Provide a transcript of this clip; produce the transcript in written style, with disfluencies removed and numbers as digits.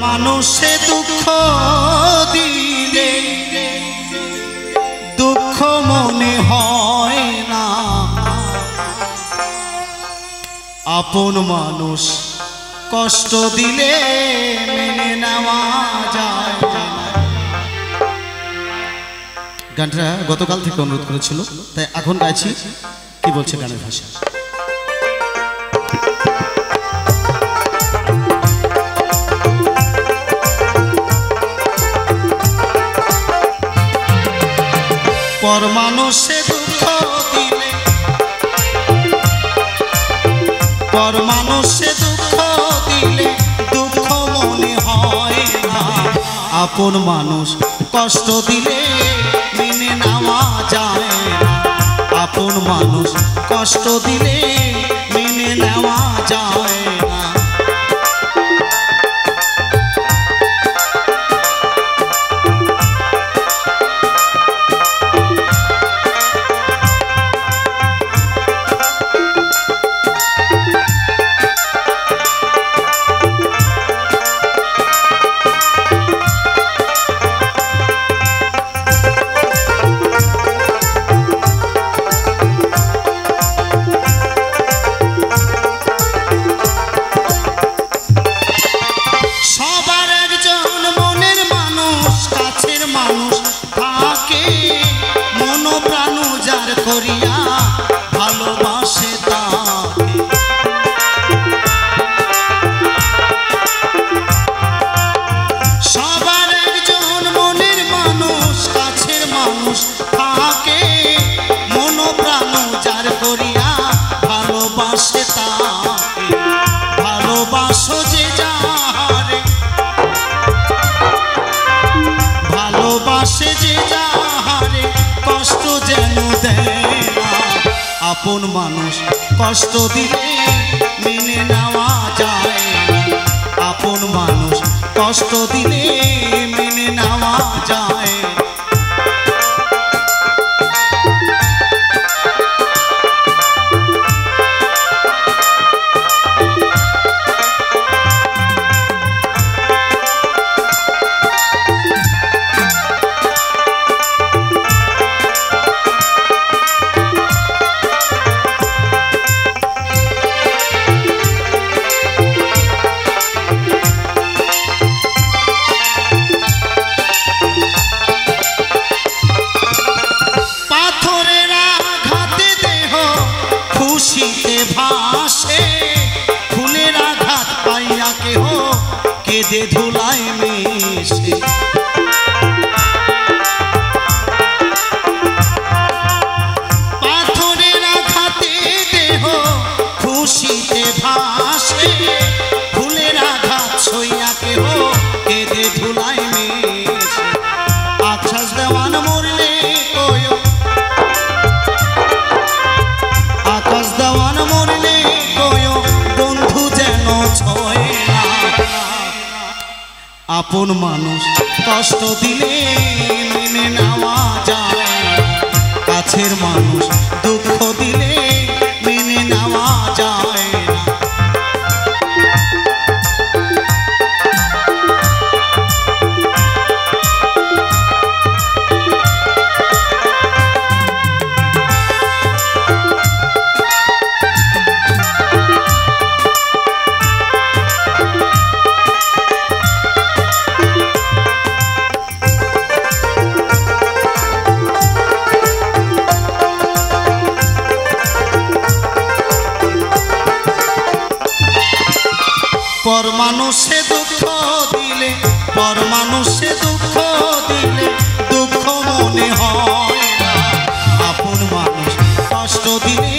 মানুষে দুঃখ দিলে দুঃখ মনে হয় না, আপন মানুষ কষ্ট দিলে মেনে নেওয়া যায় না। গানটা গতকাল থেকে অনুরোধ করেছিল, তাই এখন গাইছি। কি বলছে গানের ভাষা? পর মানুষে দুঃখ দিলে, পর মানুষে দুঃখ দিলে দুঃখ মনে হয় না, আপন মানুষ কষ্ট দিলে মেনে নেওয়া যায় না, আপন মানুষ কষ্ট দিলে মেনে নেওয়া যায় না। করিয়া ভালোবাসে তাকে, সবার একজন মনের মানুষ কাছের মানুষ থাকে, মন প্রাণ যার করিয়া ভালোবাসে তাকে, ভালোবাসো যে যাহারে, ভালোবাসে যে যাহারে কষ্ট যেন দেয় না, আপন মানুষ কষ্ট দিলে মেনে নেওয়া যায় না, আপন মানুষ কষ্ট দিলে মেনে নেওয়া যায় না। খুশিতে ভাসে ফুলের আঘাত পাইয়া কেহ কেঁদে ধুলায় মিশে, পাথরের আঘাতে দেহ খুশিতে ভাসে ফুলের আঘাত সইয়া কেহ কেঁদে ধুলায় মিশে, আশ্বাস দেওয়ান মরলে কয়, আকাশ দেওয়ান মরলে কয় বন্ধু যেন ছয় না, আপন মানুষ কষ্ট দিলে মেনে নেওয়া যায় না, কাছের মানুষ দুঃখ দিলে মেনে নেওয়া যায় না। পর মানুষে দুঃখ দিলে, পর মানুষে দুঃখ দিলে দুঃখ মনে হয় না, আপন মানুষ কষ্ট দিলে